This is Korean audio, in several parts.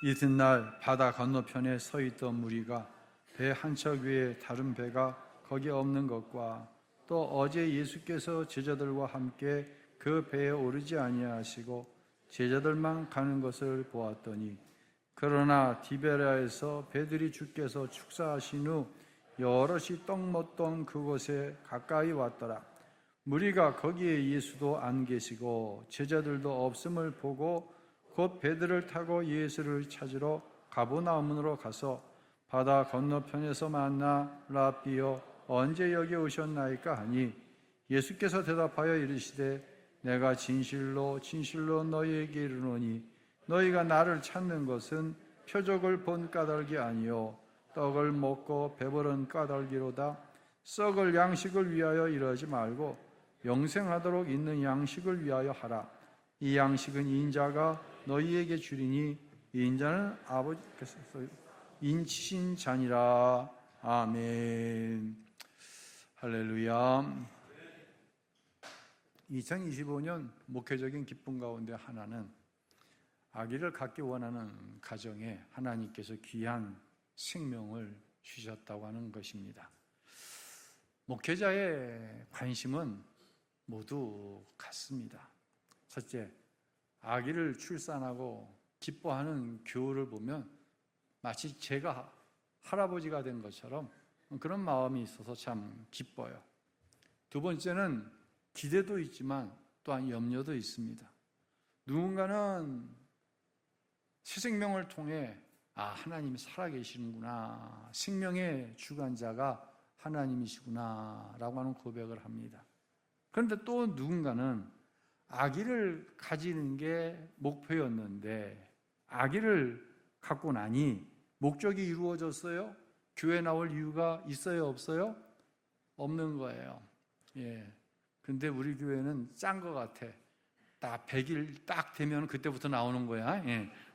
이튿날 바다 건너편에 서 있던 무리가 배 한 척 위에 다른 배가 거기 없는 것과 또 어제 예수께서 제자들과 함께 그 배에 오르지 아니하시고 제자들만 가는 것을 보았더니, 그러나 디베랴에서 배들이 주께서 축사하신 후 여럿이 떡 먹던 그곳에 가까이 왔더라. 무리가 거기에 예수도 안 계시고 제자들도 없음을 보고 곧 배들을 타고 예수를 찾으러 가버나움으로 가서 바다 건너편에서 만나 라삐여 언제 여기 오셨나이까 하니, 예수께서 대답하여 이르시되 내가 진실로 진실로 너희에게 이르노니 너희가 나를 찾는 것은 표적을 본 까닭이 아니요 떡을 먹고 배부른 까닭이로다. 썩을 양식을 위하여 이러지 말고 영생하도록 있는 양식을 위하여 하라. 이 양식은 인자가 너희에게 주리니 인자는 아버지께서 인치신 자니라. 아멘. 할렐루야. 2025년 목회적인 기쁨 가운데 하나는 아기를 갖기 원하는 가정에 하나님께서 귀한 생명을 주셨다고 하는 것입니다. 목회자의 관심은 모두 같습니다. 첫째, 아기를 출산하고 기뻐하는 교우를 보면 마치 제가 할아버지가 된 것처럼 그런 마음이 있어서 참 기뻐요. 두 번째는 기대도 있지만 또한 염려도 있습니다. 누군가는 새 생명을 통해 하나님이 살아계시는구나, 생명의 주관자가 하나님이시구나 라고 하는 고백을 합니다. 그런데 또 누군가는 아기를 가지는 게 목표였는데 아기를 갖고 나니 목적이 이루어졌어요? 교회 나올 이유가 있어요, 없어요? 없는 거예요. 근데 우리 교회는 짠 것 같아. 딱 100일 딱 되면 그때부터 나오는 거야.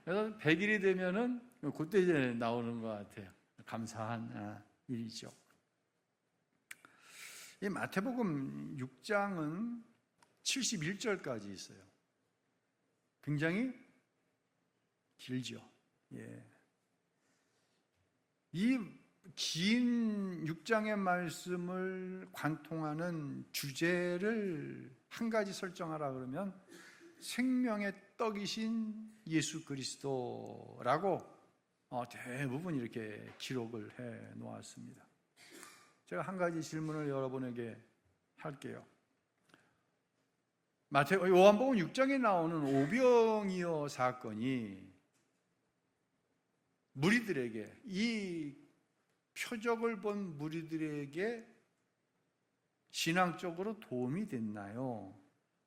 그래서 100일이 되면은 그때 이제 나오는 것 같아요. 감사한 일이죠. 이 마태복음 6장은 71절까지 있어요. 굉장히 길죠. 이 긴 6장의 말씀을 관통하는 주제를 한 가지 설정하라 그러면 생명의 떡이신 예수 그리스도라고 대부분 이렇게 기록을 해 놓았습니다. 제가 한 가지 질문을 여러분에게 할게요. 요한복음 6장에 나오는 오병이어 사건이 무리들에게, 이 표적을 본 무리들에게 신앙적으로 도움이 됐나요?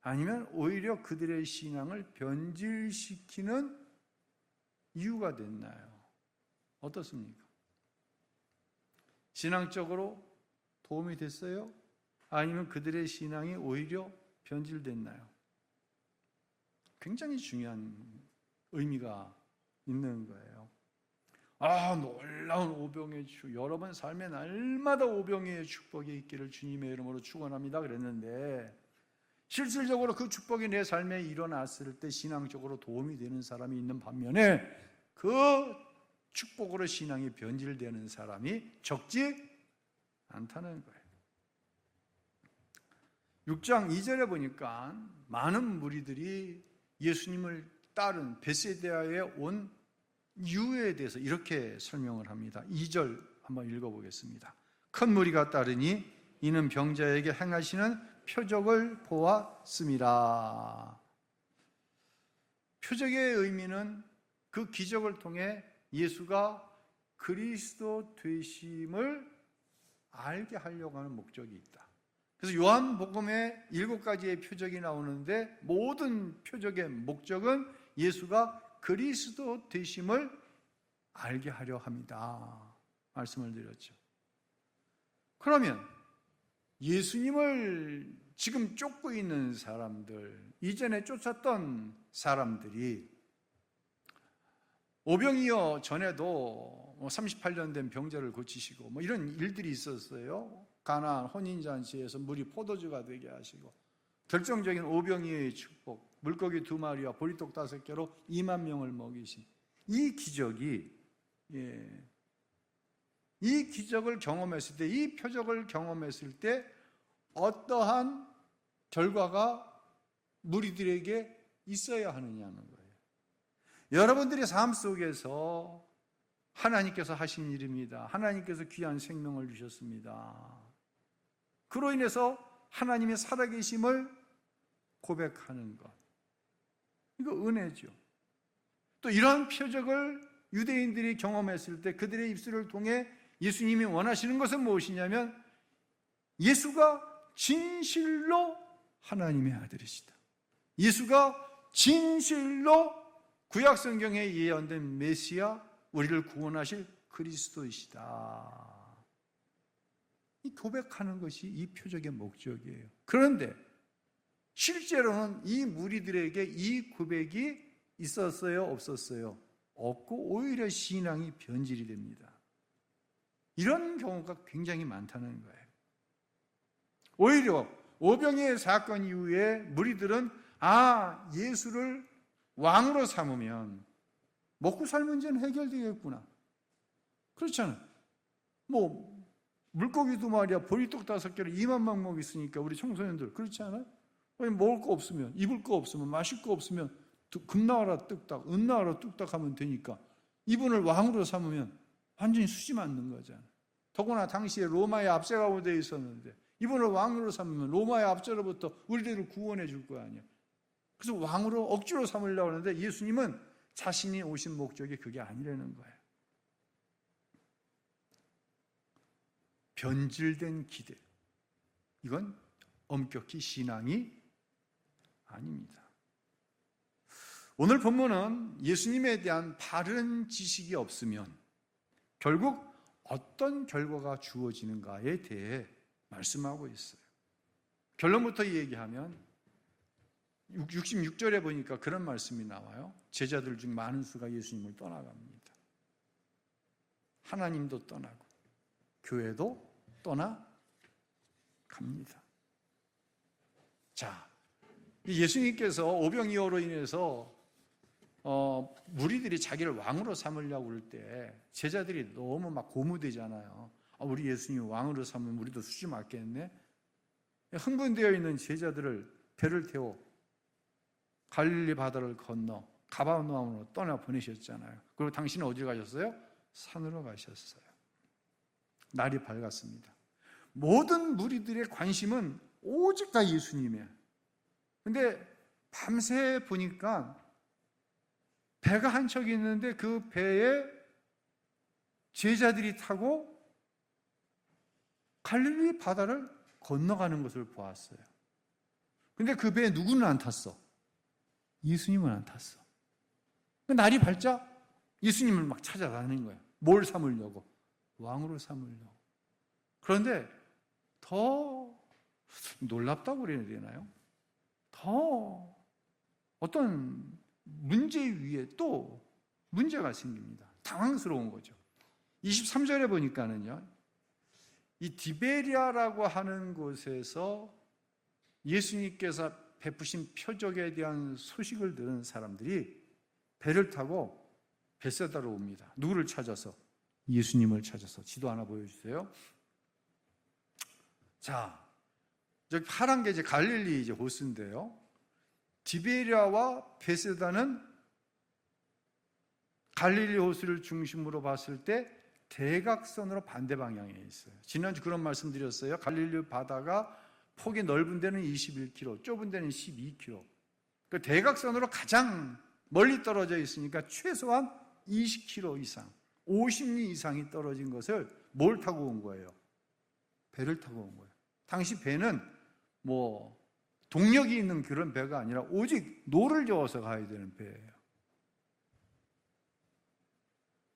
아니면 오히려 그들의 신앙을 변질시키는 이유가 됐나요? 어떻습니까? 신앙적으로 도움이 됐어요? 아니면 그들의 신앙이 오히려 변질됐나요? 굉장히 중요한 의미가 있는 거예요. 놀라운 오병의 축복, 여러분 삶의 날마다 오병의 축복이 있기를 주님의 이름으로 축원합니다 그랬는데, 실질적으로 그 축복이 내 삶에 일어났을 때 신앙적으로 도움이 되는 사람이 있는 반면에 그 축복으로 신앙이 변질되는 사람이 적지 않다는 거예요. 6장 2절에 보니까 많은 무리들이 예수님을 따른 베세다에 온 이유에 대해서 이렇게 설명을 합니다. 2절 한번 읽어보겠습니다. 큰 무리가 따르니 이는 병자에게 행하시는 표적을 보았음이라. 표적의 의미는 그 기적을 통해 예수가 그리스도 되심을 알게 하려고 하는 목적이 있다. 그래서 요한복음에 7가지의 표적이 나오는데 모든 표적의 목적은 예수가 그리스도 되심을 알게 하려 합니다. 말씀을 드렸죠. 그러면 예수님을 지금 쫓고 있는 사람들, 이전에 쫓았던 사람들이 오병이어 전에도 38년 된 병자를 고치시고 이런 일들이 있었어요. 가나안 혼인잔치에서 물이 포도주가 되게 하시고, 결정적인 오병이어의 축복, 물고기 2마리와 보리떡 5개로 2만 명을 먹이신, 이 기적이, 이 기적을 경험했을 때, 이 표적을 경험했을 때 어떠한 결과가 무리들에게 있어야 하느냐는 거예요. 여러분들의 삶 속에서 하나님께서 하신 일입니다. 하나님께서 귀한 생명을 주셨습니다. 그로 인해서 하나님의 살아계심을 고백하는 것, 이거 은혜죠. 또 이러한 표적을 유대인들이 경험했을 때 그들의 입술을 통해 예수님이 원하시는 것은 무엇이냐면 예수가 진실로 하나님의 아들이시다, 예수가 진실로 구약성경에 예언된 메시아, 우리를 구원하실 그리스도이시다, 이 고백하는 것이 이 표적의 목적이에요. 그런데 실제로는 이 무리들에게 이 고백이 있었어요, 없었어요? 없고 오히려 신앙이 변질이 됩니다. 이런 경우가 굉장히 많다는 거예요. 오히려 오병이의 사건 이후에 무리들은 예수를 왕으로 삼으면 먹고 살 문제는 해결되겠구나. 그렇잖아요. 물고기도 말이야 보리떡 5개를 2만만 먹 있으니까 우리 청소년들 그렇지 않아요? 먹을 거 없으면, 입을 거 없으면, 마실 거 없으면 금나와라 뚝딱, 은나와라 뚝딱 하면 되니까 이분을 왕으로 삼으면 완전히 수지 맞는 거잖아요. 더구나 당시에 로마의 압제가 되어 있었는데 이분을 왕으로 삼으면 로마의 압제로부터 우리들을 구원해 줄 거 아니야. 그래서 왕으로 억지로 삼으려고 하는데 예수님은 자신이 오신 목적이 그게 아니라는 거예요. 변질된 기대, 이건 엄격히 신앙이 아닙니다. 오늘 본문은 예수님에 대한 바른 지식이 없으면 결국 어떤 결과가 주어지는가에 대해 말씀하고 있어요. 결론부터 얘기하면 66절에 보니까 그런 말씀이 나와요. 제자들 중 많은 수가 예수님을 떠나갑니다. 하나님도 떠나고 교회도 떠나갑니다. 자, 예수님께서 오병이어로 인해서 무리들이 자기를 왕으로 삼으려고 할 때 제자들이 너무 막 고무되잖아요. 우리 예수님 왕으로 삼으면 우리도 수지 맞겠네. 흥분되어 있는 제자들을 배를 태워 갈릴리 바다를 건너 가버나움으로 떠나 보내셨잖아요. 그리고 당신은 어디로 가셨어요? 산으로 가셨어요. 날이 밝았습니다. 모든 무리들의 관심은 오직 다 예수님이에요. 근데 밤새 보니까 배가 한 척이 있는데 그 배에 제자들이 타고 갈릴리 바다를 건너가는 것을 보았어요. 근데 그 배에 누구는 안 탔어? 예수님은 안 탔어. 날이 밝자 예수님을 막 찾아다니는 거예요. 뭘 삼으려고? 왕으로 삼으려고. 그런데 더 놀랍다고 그래야 되나요? 더 어떤 문제 위에 또 문제가 생깁니다. 당황스러운 거죠. 23절에 보니까는요, 이 디베리아라고 하는 곳에서 예수님께서 베푸신 표적에 대한 소식을 들은 사람들이 배를 타고 벳세다로 옵니다. 누구를 찾아서? 예수님을 찾아서. 지도 하나 보여주세요. 자, 저기 파란 게 이제 갈릴리 이제 호수인데요. 디베리아와 벳세다는 갈릴리 호수를 중심으로 봤을 때 대각선으로 반대 방향에 있어요. 지난주 그런 말씀 드렸어요. 갈릴리 바다가 폭이 넓은 데는 21km, 좁은 데는 12km. 그 대각선으로 가장 멀리 떨어져 있으니까 최소한 20km 이상, 50리 이상이 떨어진 것을 뭘 타고 온 거예요? 배를 타고 온 거예요. 당시 배는 동력이 있는 그런 배가 아니라 오직 노를 저어서 가야 되는 배예요.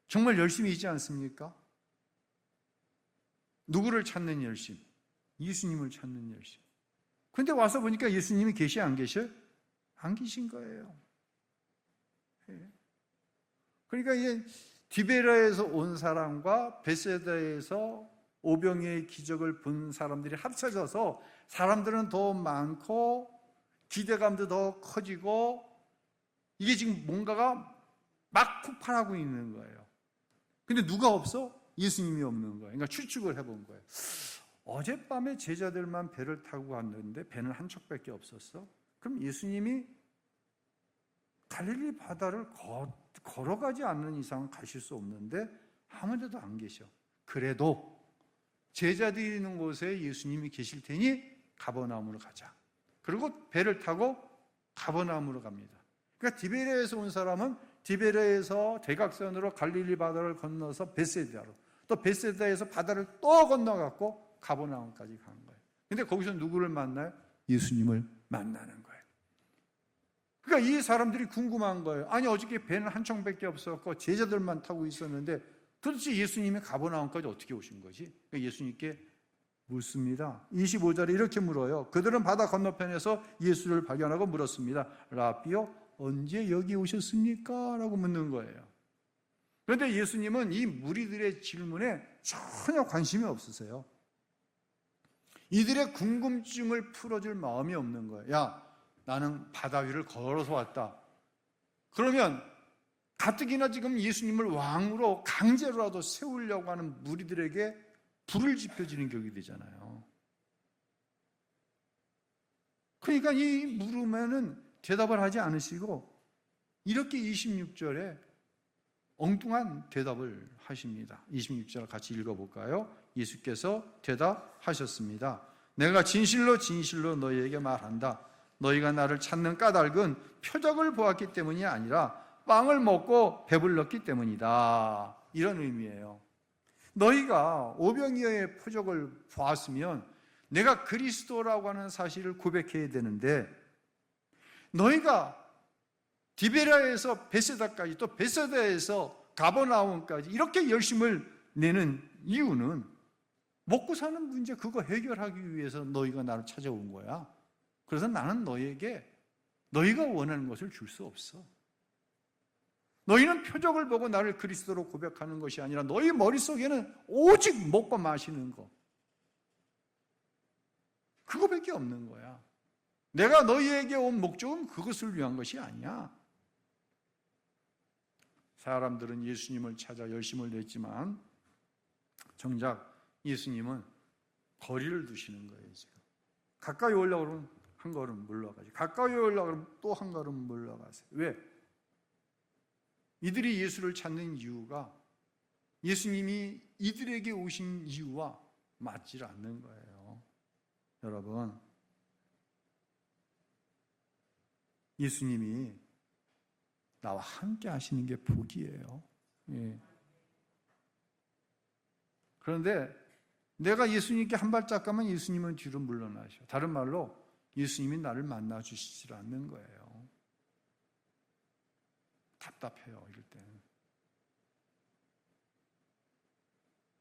정말 열심히 있지 않습니까? 누구를 찾는 열심? 예수님을 찾는 열심. 근데 와서 보니까 예수님이 계시 안 계셔요? 안 계신 거예요. 그러니까 이제 디베라에서 온 사람과 벳세다에서 오병이의 기적을 본 사람들이 합쳐져서 사람들은 더 많고 기대감도 더 커지고 이게 지금 뭔가가 막 폭발하고 있는 거예요. 근데 누가 없어? 예수님이 없는 거예요. 그러니까 추측을 해본 거예요. 어젯밤에 제자들만 배를 타고 갔는데 배는 한 척밖에 없었어? 그럼 예수님이 갈릴리 바다를 걸어가지 않는 이상 가실 수 없는데 아무데도 안 계셔. 그래도 제자들이 있는 곳에 예수님이 계실 테니 가버나움으로 가자. 그리고 배를 타고 가버나움으로 갑니다. 그러니까 디베레에서 온 사람은 디베레에서 대각선으로 갈릴리 바다를 건너서 베세다로, 또 베세다에서 바다를 또 건너갔고 가버나움까지 간 거예요. 근데 거기서 누구를 만나요? 예수님을 만나는 거예요. 그러니까 이 사람들이 궁금한 거예요. 아니 어저께 배는 한 척밖에 없었고 제자들만 타고 있었는데 도대체 예수님이 가버나움까지 어떻게 오신 거지? 그러니까 예수님께 묻습니다. 25절에 이렇게 물어요. 그들은 바다 건너편에서 예수를 발견하고 물었습니다. 라비요, 언제 여기 오셨습니까? 라고 묻는 거예요. 그런데 예수님은 이 무리들의 질문에 전혀 관심이 없으세요. 이들의 궁금증을 풀어줄 마음이 없는 거예요. 야, 나는 바다 위를 걸어서 왔다. 그러면 가뜩이나 지금 예수님을 왕으로 강제로라도 세우려고 하는 무리들에게 불을 지펴지는 격이 되잖아요. 그러니까 이 물음에는 대답을 하지 않으시고 이렇게 26절에 엉뚱한 대답을 하십니다. 26절 같이 읽어볼까요? 예수께서 대답하셨습니다. 내가 진실로 진실로 너희에게 말한다. 너희가 나를 찾는 까닭은 표적을 보았기 때문이 아니라 빵을 먹고 배불렀기 때문이다. 이런 의미예요. 너희가 오병이어의 표적을 보았으면 내가 그리스도라고 하는 사실을 고백해야 되는데 너희가 디베라에서 베세다까지 또 베세다에서 가버나움까지 이렇게 열심을 내는 이유는 먹고 사는 문제 그거 해결하기 위해서 너희가 나를 찾아온 거야. 그래서 나는 너희에게 너희가 원하는 것을 줄 수 없어. 너희는 표적을 보고 나를 그리스도로 고백하는 것이 아니라 너희 머릿속에는 오직 먹고 마시는 거. 그거밖에 없는 거야. 내가 너희에게 온 목적은 그것을 위한 것이 아니야. 사람들은 예수님을 찾아 열심을 냈지만 정작 예수님은 거리를 두시는 거예요. 지금 가까이 오려고 그러면 한 걸음 물러가지. 가까이 오려고 그러면 또 한 걸음 물러가세요. 왜? 이들이 예수를 찾는 이유가 예수님이 이들에게 오신 이유와 맞질 않는 거예요. 여러분, 예수님이 나와 함께 하시는 게 복이에요. 예. 그런데 내가 예수님께 한 발짝 가면 예수님은 뒤로 물러나셔. 다른 말로 예수님이 나를 만나 주시질 않는 거예요. 답답해요, 이럴 때는.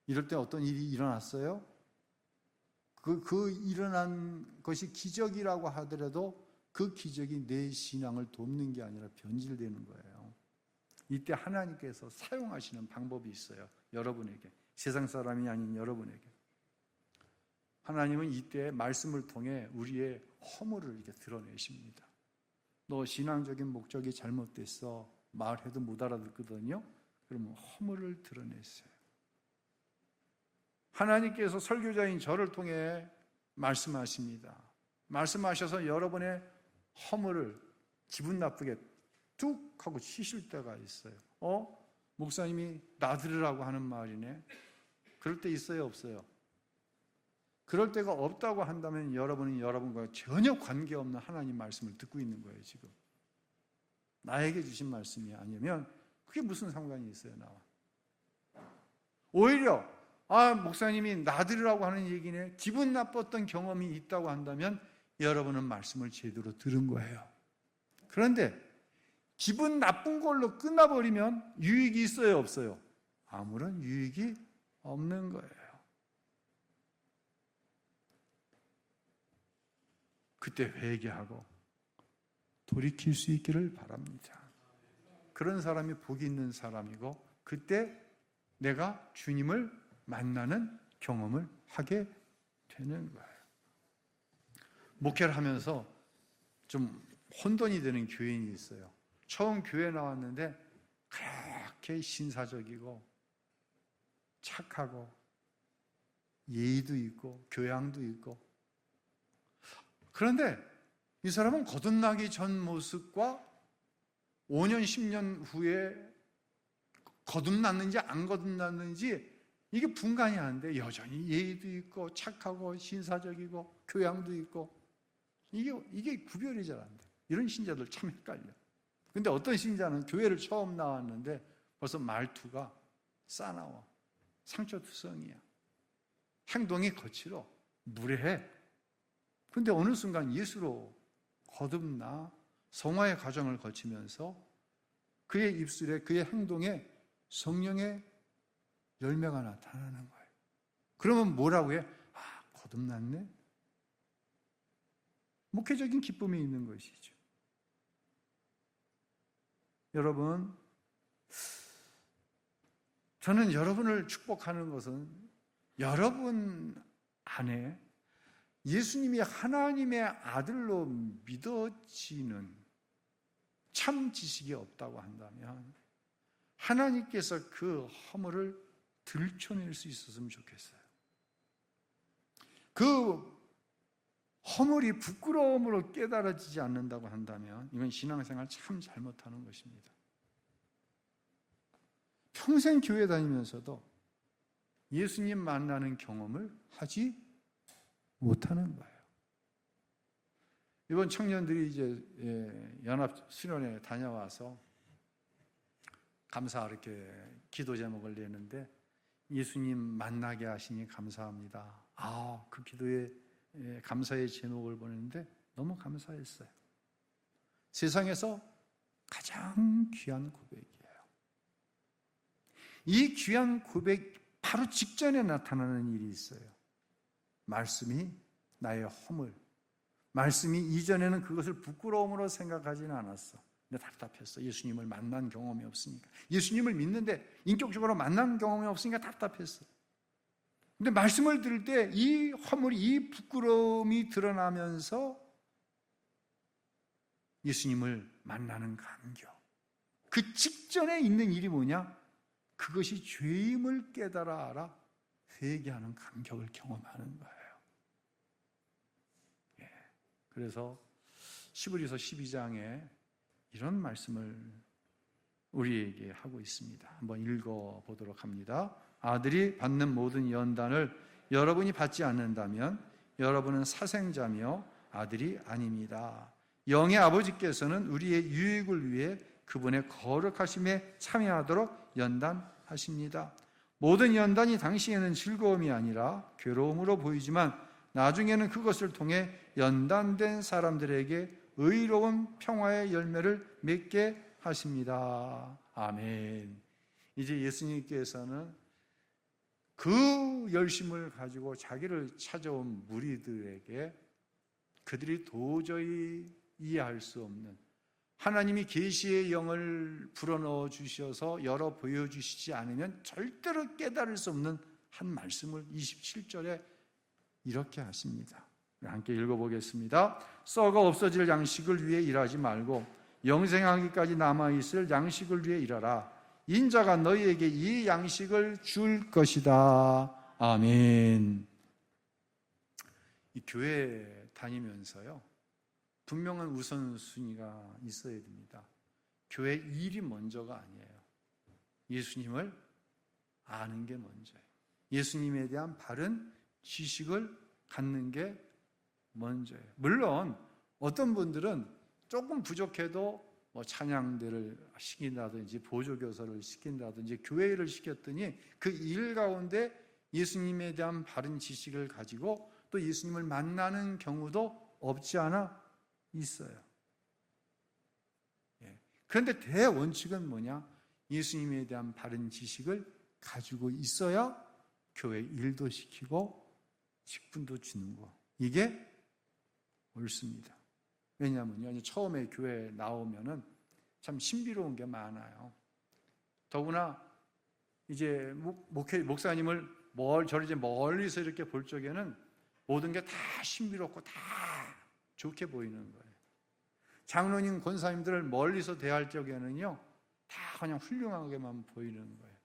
이럴 때 어떤 일이 일어났어요? 그 일어난 것이 기적이라고 하더라도 그 기적이 내 신앙을 돕는 게 아니라 변질되는 거예요. 이때 하나님께서 사용하시는 방법이 있어요. 여러분에게. 세상 사람이 아닌 여러분에게. 하나님은 이때 말씀을 통해 우리의 허물을 이렇게 드러내십니다. 너 신앙적인 목적이 잘못됐어. 말해도 못 알아듣거든요. 그러면 허물을 드러냈어요. 하나님께서 설교자인 저를 통해 말씀하십니다. 말씀하셔서 여러분의 허물을 기분 나쁘게 뚝 하고 치실 때가 있어요. 목사님이 나들으라고 하는 말이네. 그럴 때 있어요, 없어요? 그럴 때가 없다고 한다면 여러분은 여러분과 전혀 관계없는 하나님 말씀을 듣고 있는 거예요, 지금. 나에게 주신 말씀이 아니면 그게 무슨 상관이 있어요, 나와. 오히려 목사님이 나들으라고 하는 얘기네. 기분 나빴던 경험이 있다고 한다면 여러분은 말씀을 제대로 들은 거예요. 그런데 기분 나쁜 걸로 끝나버리면 유익이 있어요, 없어요? 아무런 유익이 없는 거예요. 그때 회개하고 돌이킬 수 있기를 바랍니다. 그런 사람이 복이 있는 사람이고 그때 내가 주님을 만나는 경험을 하게 되는 거예요. 목회를 하면서 좀 혼돈이 되는 교인이 있어요. 처음 교회 나왔는데 그렇게 신사적이고 착하고 예의도 있고 교양도 있고, 그런데 이 사람은 거듭나기 전 모습과 5년, 10년 후에 거듭났는지 안 거듭났는지 이게 분간이 안 돼. 여전히 예의도 있고 착하고 신사적이고 교양도 있고, 이게 구별이 잘 안 돼. 이런 신자들 참 헷갈려. 근데 어떤 신자는 교회를 처음 나왔는데 벌써 말투가 싸나워, 상처투성이야, 행동이 거칠어, 무례해. 근데 어느 순간 예수로 거듭나 성화의 과정을 거치면서 그의 입술에, 그의 행동에 성령의 열매가 나타나는 거예요. 그러면 뭐라고 해? 아, 거듭났네? 목회적인 기쁨이 있는 것이죠. 여러분, 저는 여러분을 축복하는 것은 여러분 안에 예수님이 하나님의 아들로 믿어지는 참 지식이 없다고 한다면 하나님께서 그 허물을 들춰낼 수 있었으면 좋겠어요. 그 허물이 부끄러움으로 깨달아지지 않는다고 한다면 이건 신앙생활 참 잘못하는 것입니다. 평생 교회 다니면서도 예수님 만나는 경험을 하지 못하는 거예요. 이번 청년들이 이제 연합 수련회 다녀와서 감사 이렇게 기도 제목을 내는데, 예수님 만나게 하시니 감사합니다. 그 기도에 감사의 제목을 보냈는데 너무 감사했어요. 세상에서 가장 귀한 고백이에요. 이 귀한 고백 바로 직전에 나타나는 일이 있어요. 말씀이 나의 허물, 말씀이 이전에는 그것을 부끄러움으로 생각하지는 않았어. 근데 답답했어. 예수님을 만난 경험이 없으니까. 예수님을 믿는데 인격적으로 만난 경험이 없으니까 답답했어. 근데 말씀을 들을 때 이 허물이, 이 부끄러움이 드러나면서 예수님을 만나는 감격, 그 직전에 있는 일이 뭐냐? 그것이 죄임을 깨달아 알아 회개하는 감격을 경험하는 거예요. 그래서 시브리서 12장에 이런 말씀을 우리에게 하고 있습니다. 한번 읽어보도록 합니다. 아들이 받는 모든 연단을 여러분이 받지 않는다면 여러분은 사생자며 아들이 아닙니다. 영의 아버지께서는 우리의 유익을 위해 그분의 거룩하심에 참여하도록 연단하십니다. 모든 연단이 당시에는 즐거움이 아니라 괴로움으로 보이지만 나중에는 그것을 통해 연단된 사람들에게 의로운 평화의 열매를 맺게 하십니다. 아멘. 이제 예수님께서는 그 열심을 가지고 자기를 찾아온 무리들에게 그들이 도저히 이해할 수 없는, 하나님이 계시의 영을 불어넣어 주셔서 열어 보여주시지 않으면 절대로 깨달을 수 없는 한 말씀을 27절에 이렇게 하십니다. 함께 읽어보겠습니다. 썩어 없어질 양식을 위해 일하지 말고 영생하기까지 남아있을 양식을 위해 일하라. 인자가 너희에게 이 양식을 줄 것이다. 아멘. 이 교회 다니면서요, 분명한 우선순위가 있어야 됩니다. 교회 일이 먼저가 아니에요. 예수님을 아는 게 먼저예요. 예수님에 대한 바른 지식을 갖는 게 먼저예요. 물론 어떤 분들은 조금 부족해도 찬양대를 시킨다든지 보조교사를 시킨다든지 교회를 시켰더니 그 일 가운데 예수님에 대한 바른 지식을 가지고 또 예수님을 만나는 경우도 없지 않아 있어요. 그런데 대원칙은 뭐냐? 예수님에 대한 바른 지식을 가지고 있어야 교회 일도 시키고 직분도 주는 거, 이게 옳습니다. 왜냐하면요, 처음에 교회 나오면은 참 신비로운 게 많아요. 더구나 이제 목사님을 저를 이제 멀리서 이렇게 볼 적에는 모든 게 다 신비롭고 다 좋게 보이는 거예요. 장로님, 권사님들을 멀리서 대할 적에는요, 다 그냥 훌륭하게만 보이는 거예요.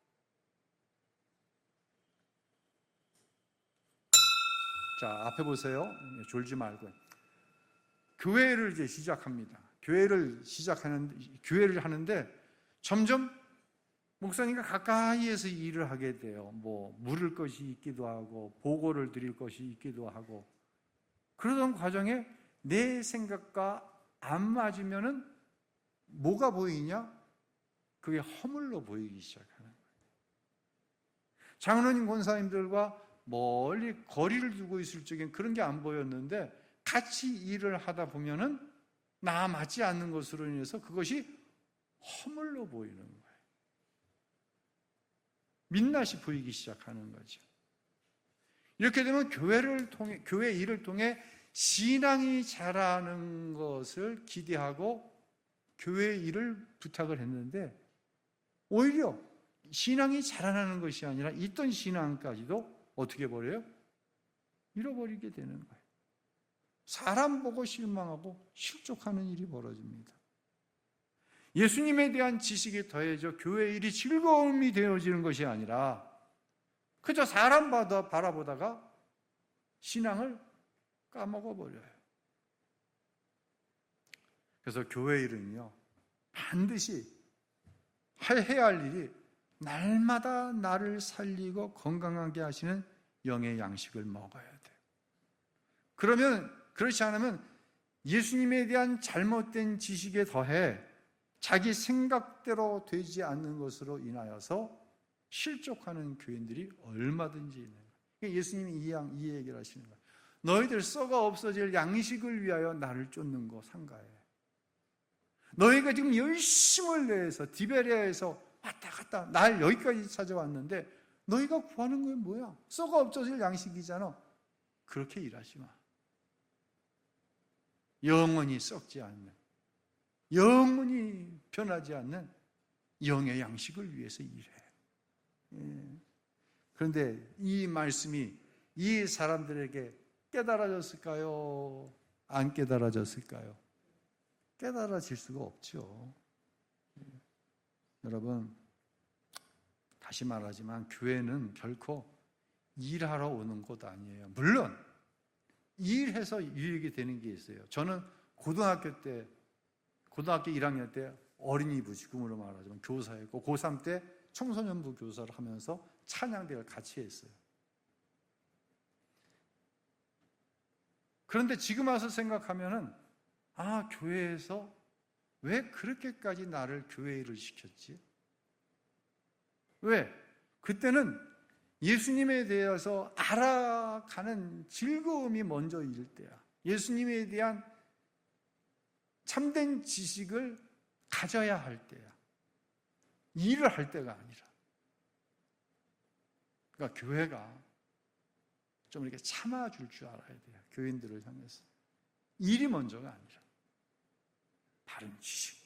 자, 앞에 보세요. 졸지 말고. 교회를 이제 시작합니다. 교회를 하는데 점점 목사님과 가까이에서 일을 하게 돼요. 뭐 물을 것이 있기도 하고 보고를 드릴 것이 있기도 하고, 그러던 과정에 내 생각과 안 맞으면은 뭐가 보이냐? 그게 허물로 보이기 시작하는 거예요. 장로님 권사님들과 멀리 거리를 두고 있을 적엔 그런 게 안 보였는데, 같이 일을 하다 보면은 나 맞지 않는 것으로 인해서 그것이 허물로 보이는 거예요. 민낯이 보이기 시작하는 거죠. 이렇게 되면 교회 일을 통해 신앙이 자라는 것을 기대하고 교회 일을 부탁을 했는데, 오히려 신앙이 자라나는 것이 아니라 있던 신앙까지도 어떻게 버려요? 잃어버리게 되는 거예요. 사람 보고 실망하고 실족하는 일이 벌어집니다. 예수님에 대한 지식이 더해져 교회 일이 즐거움이 되어지는 것이 아니라 그저 사람 바라보다가 신앙을 까먹어버려요. 그래서 교회 일은요, 반드시 해야 할 일이 날마다 나를 살리고 건강하게 하시는 영의 양식을 먹어야 돼요. 그렇지 않으면 예수님에 대한 잘못된 지식에 더해 자기 생각대로 되지 않는 것으로 인하여서 실족하는 교인들이 얼마든지 있는 거예요. 예수님이 이 얘기를 하시는 거예요. 너희들 썩어 없어질 양식을 위하여 나를 쫓는 거 상가해. 너희가 지금 열심을 내서 디베리아에서 왔다 갔다 날 여기까지 찾아왔는데 너희가 구하는 건 뭐야? 썩어 없어질 양식이잖아. 그렇게 일하지 마. 영원히 썩지 않는, 영원히 변하지 않는 영의 양식을 위해서 일해. 그런데 이 말씀이 이 사람들에게 깨달아졌을까요? 안 깨달아졌을까요? 깨달아질 수가 없죠. 여러분, 다시 말하지만 교회는 결코 일하러 오는 곳 아니에요. 물론 일해서 유익이 되는 게 있어요. 저는 고등학교 1학년 때 어린이부, 지금으로 말하자면 교사였고, 고3 때 청소년부 교사를 하면서 찬양대회를 같이 했어요. 그런데 지금 와서 생각하면은, 교회에서 왜 그렇게까지 나를 교회 일을 시켰지? 왜? 그때는 예수님에 대해서 알아가는 즐거움이 먼저 일 때야. 예수님에 대한 참된 지식을 가져야 할 때야. 일을 할 때가 아니라. 그러니까 교회가 좀 이렇게 참아줄 줄 알아야 돼요. 교인들을 향해서. 일이 먼저가 아니라 바른 지식.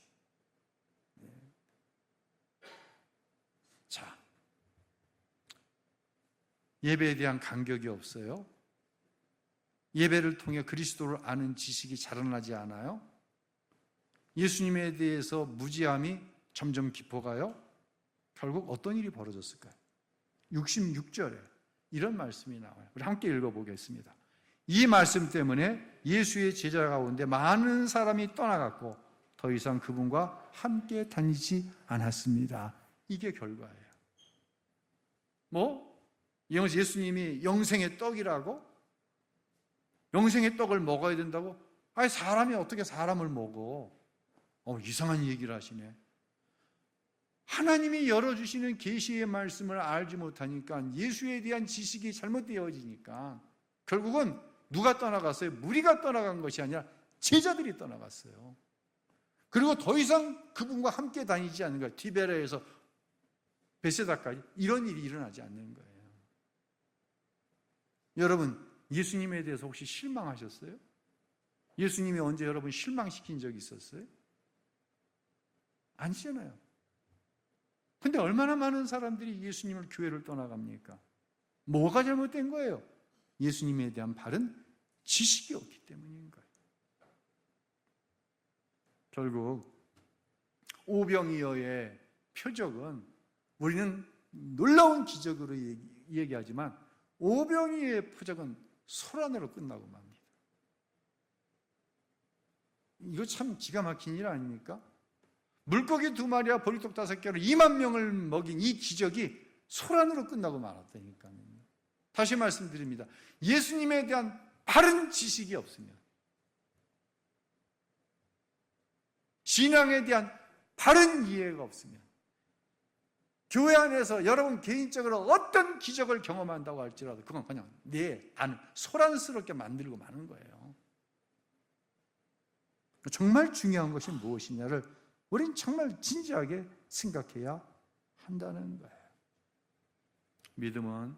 자, 예배에 대한 간격이 없어요. 예배를 통해 그리스도를 아는 지식이 자라나지 않아요. 예수님에 대해서 무지함이 점점 깊어가요. 결국 어떤 일이 벌어졌을까요? 66절에 이런 말씀이 나와요. 우리 함께 읽어보겠습니다. 이 말씀 때문에 예수의 제자 가운데 많은 사람이 떠나갔고 더 이상 그분과 함께 다니지 않았습니다. 이게 결과예요. 예수님이 영생의 떡이라고? 영생의 떡을 먹어야 된다고? 사람이 어떻게 사람을 먹어? 이상한 얘기를 하시네. 하나님이 열어주시는 계시의 말씀을 알지 못하니까 예수에 대한 지식이 잘못되어지니까 결국은 누가 떠나갔어요? 무리가 떠나간 것이 아니라 제자들이 떠나갔어요. 그리고 더 이상 그분과 함께 다니지 않는 거예요. 디베레에서 베세다까지 이런 일이 일어나지 않는 거예요. 여러분, 예수님에 대해서 혹시 실망하셨어요? 예수님이 언제 여러분 실망시킨 적이 있었어요? 아니잖아요. 근데 얼마나 많은 사람들이 예수님을 교회를 떠나갑니까? 뭐가 잘못된 거예요? 예수님에 대한 바른 지식이 없기 때문인 거예요. 결국 오병이어의 표적은 우리는 놀라운 기적으로 얘기하지만 오병이의 표적은 소란으로 끝나고 맙니다. 이거 참 기가 막힌 일 아닙니까? 물고기 2마리와 보리떡 5개로 2만 명을 먹인 이 기적이 소란으로 끝나고 말았다니까요. 다시 말씀드립니다. 예수님에 대한 바른 지식이 없으면, 신앙에 대한 바른 이해가 없으면, 교회 안에서 여러분 개인적으로 어떤 기적을 경험한다고 할지라도 그건 그냥 내 안을 소란스럽게 만들고 마는 거예요. 정말 중요한 것이 무엇이냐를 우리는 정말 진지하게 생각해야 한다는 거예요. 믿음은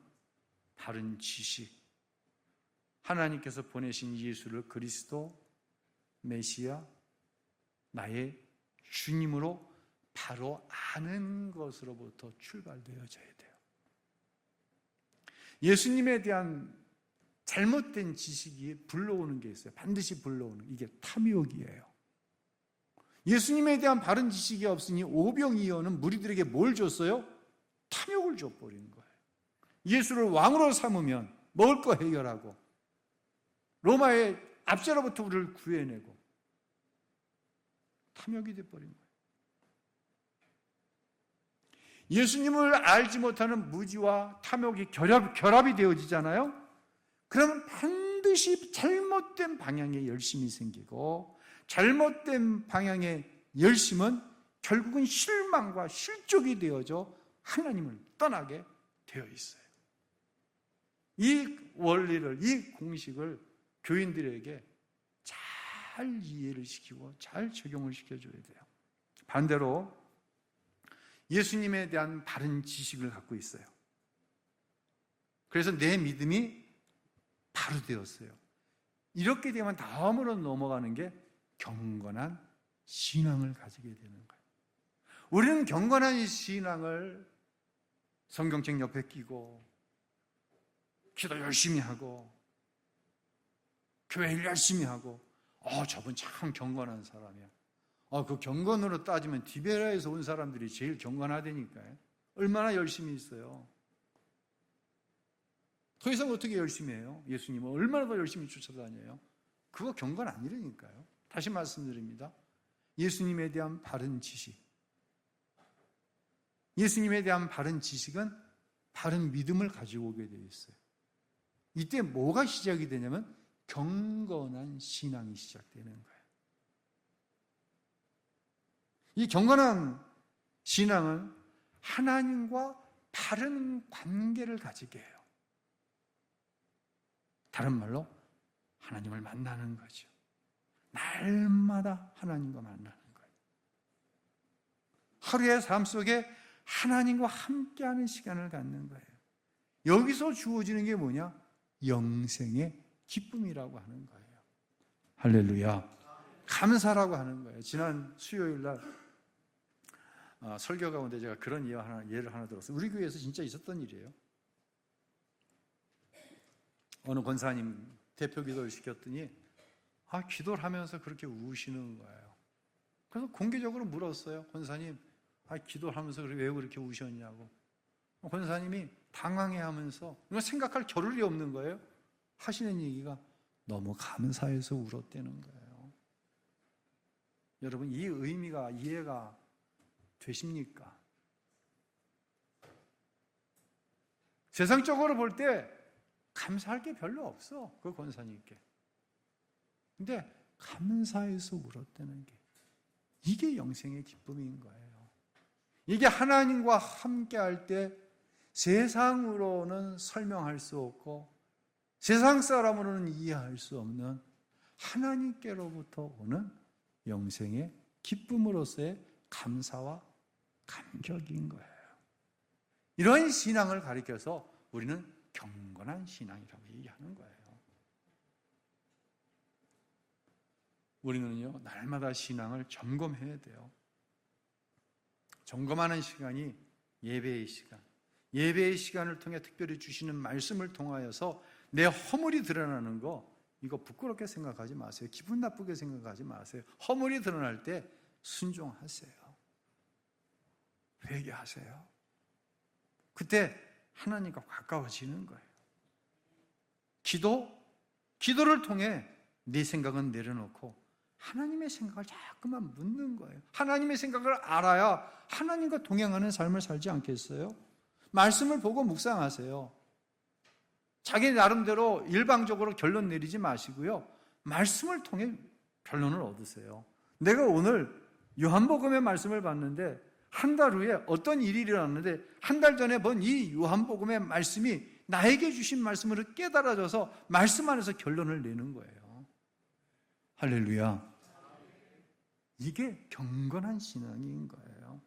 바른 지식, 하나님께서 보내신 예수를 그리스도, 메시아, 나의 주님으로 바로 아는 것으로부터 출발되어져야 돼요. 예수님에 대한 잘못된 지식이 불러오는 게 있어요. 반드시 불러오는, 이게 탐욕이에요. 예수님에 대한 바른 지식이 없으니 오병이어는 무리들에게 뭘 줬어요? 탐욕을 줘버린 거예요. 예수를 왕으로 삼으면 먹을 거 해결하고 로마의 압제로부터 우리를 구해내고, 탐욕이 돼버린 거예요. 예수님을 알지 못하는 무지와 탐욕이 결합이 되어지잖아요. 그러면 반드시 잘못된 방향에 열심이 생기고, 잘못된 방향의 열심은 결국은 실망과 실족이 되어져 하나님을 떠나게 되어 있어요. 이 원리를, 이 공식을 교인들에게 잘 이해를 시키고 잘 적용을 시켜줘야 돼요. 반대로 예수님에 대한 바른 지식을 갖고 있어요. 그래서 내 믿음이 바로 되었어요. 이렇게 되면 다음으로 넘어가는 게 경건한 신앙을 가지게 되는 거예요. 우리는 경건한 신앙을 성경책 옆에 끼고 기도 열심히 하고 교회 일 열심히 하고, 저분 참 경건한 사람이야. 그 경건으로 따지면 디베라에서 온 사람들이 제일 경건하다니까요. 얼마나 열심히 있어요. 더 이상 어떻게 열심히 해요? 예수님은 얼마나 더 열심히 쫓아다녀요? 그거 경건 아니라니까요. 다시 말씀드립니다. 예수님에 대한 바른 지식, 예수님에 대한 바른 지식은 바른 믿음을 가지고 오게 되어 있어요. 이때 뭐가 시작이 되냐면 경건한 신앙이 시작되는 거예요. 이 경건한 신앙은 하나님과 바른 관계를 가지게 해요. 다른 말로 하나님을 만나는 거죠. 날마다 하나님과 만나는 거예요. 하루의 삶 속에 하나님과 함께하는 시간을 갖는 거예요. 여기서 주어지는 게 뭐냐? 영생의 기쁨이라고 하는 거예요. 할렐루야. 감사라고 하는 거예요. 지난 수요일 날 설교 가운데 제가 그런 예를 하나 들었어요. 우리 교회에서 진짜 있었던 일이에요. 어느 권사님 대표 기도를 시켰더니 기도를 하면서 그렇게 우시는 거예요. 그래서 공개적으로 물었어요. 권사님, 기도를 하면서 왜 그렇게 우셨냐고. 권사님이 당황해하면서, 이거 생각할 겨를이 없는 거예요. 하시는 얘기가 너무 감사해서 울었다는 거예요. 여러분, 이 의미가 이해가 되십니까? 세상적으로 볼 때 감사할 게 별로 없어, 그 권사님께. 근데 감사해서 울었다는 게, 이게 영생의 기쁨인 거예요. 이게 하나님과 함께 할 때 세상으로는 설명할 수 없고 세상 사람으로는 이해할 수 없는 하나님께로부터 오는 영생의 기쁨으로서의 감사와 감격인 거예요. 이런 신앙을 가리켜서 우리는 경건한 신앙이라고 얘기하는 거예요. 우리는요, 날마다 신앙을 점검해야 돼요. 점검하는 시간이 예배의 시간. 예배의 시간을 통해 특별히 주시는 말씀을 통하여서 내 허물이 드러나는 거, 이거 부끄럽게 생각하지 마세요. 기분 나쁘게 생각하지 마세요. 허물이 드러날 때 순종하세요. 회개하세요. 그때 하나님과 가까워지는 거예요. 기도를 통해 내 생각은 내려놓고 하나님의 생각을 자꾸만 묻는 거예요. 하나님의 생각을 알아야 하나님과 동행하는 삶을 살지 않겠어요? 말씀을 보고 묵상하세요. 자기 나름대로 일방적으로 결론 내리지 마시고요. 말씀을 통해 결론을 얻으세요. 내가 오늘 요한복음의 말씀을 봤는데 한 달 후에 어떤 일이 일어났는데 한 달 전에 본 이 요한복음의 말씀이 나에게 주신 말씀으로 깨달아져서 말씀 안에서 결론을 내는 거예요. 할렐루야. 이게 경건한 신앙인 거예요.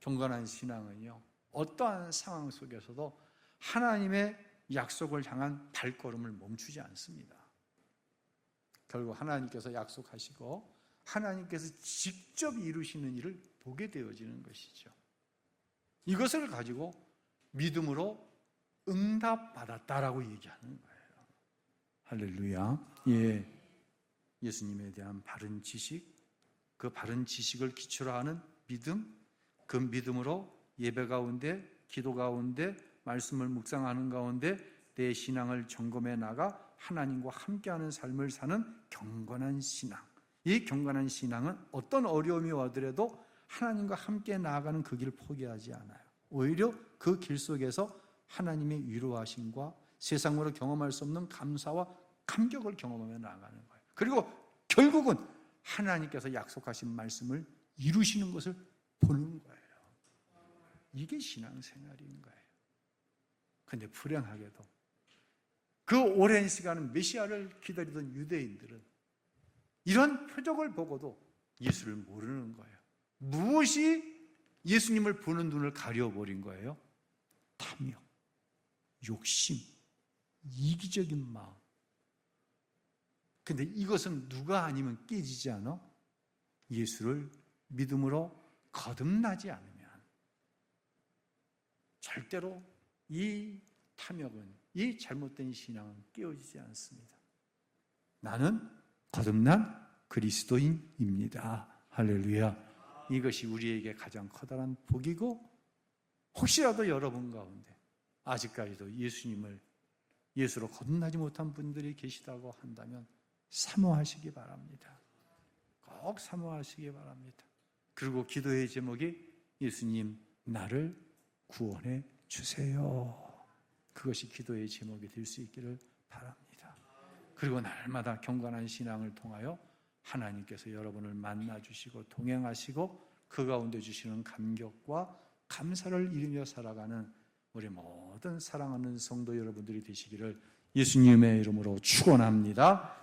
경건한 신앙은요, 어떠한 상황 속에서도 하나님의 약속을 향한 발걸음을 멈추지 않습니다. 결국 하나님께서 약속하시고 하나님께서 직접 이루시는 일을 보게 되어지는 것이죠. 이것을 가지고 믿음으로 응답받았다라고 얘기하는 거예요. 할렐루야. 예. 예수님에 대한 바른 지식, 그 바른 지식을 기초로 하는 믿음, 그 믿음으로 예배 가운데, 기도 가운데, 말씀을 묵상하는 가운데 내 신앙을 점검해 나가 하나님과 함께하는 삶을 사는 경건한 신앙. 이 경건한 신앙은 어떤 어려움이 와더라도 하나님과 함께 나아가는 그 길을 포기하지 않아요. 오히려 그 길 속에서 하나님의 위로하심과 세상으로 경험할 수 없는 감사와 감격을 경험하며 나아가는 거예요. 그리고 결국은 하나님께서 약속하신 말씀을 이루시는 것을 보는 거예요. 이게 신앙생활인 거예요. 그런데 불행하게도 그 오랜 시간은 메시아를 기다리던 유대인들은 이런 표적을 보고도 예수를 모르는 거예요. 무엇이 예수님을 보는 눈을 가려버린 거예요? 탐욕, 욕심, 이기적인 마음. 근데 이것은 누가 아니면 깨지지 않아? 예수를 믿음으로 거듭나지 않으면 절대로 이 탐욕은, 이 잘못된 신앙은 깨어지지 않습니다. 나는 거듭난 그리스도인입니다. 할렐루야. 이것이 우리에게 가장 커다란 복이고, 혹시라도 여러분 가운데 아직까지도 예수로 거듭나지 못한 분들이 계시다고 한다면 사모하시기 바랍니다. 꼭 사모하시기 바랍니다. 그리고 기도의 제목이 예수님 나를 구원해 주세요. 그것이 기도의 제목이 될 수 있기를 바랍니다. 그리고 날마다 경건한 신앙을 통하여 하나님께서 여러분을 만나주시고 동행하시고 그 가운데 주시는 감격과 감사를 이루며 살아가는 우리 모든 사랑하는 성도 여러분들이 되시기를 예수님의 이름으로 축원합니다.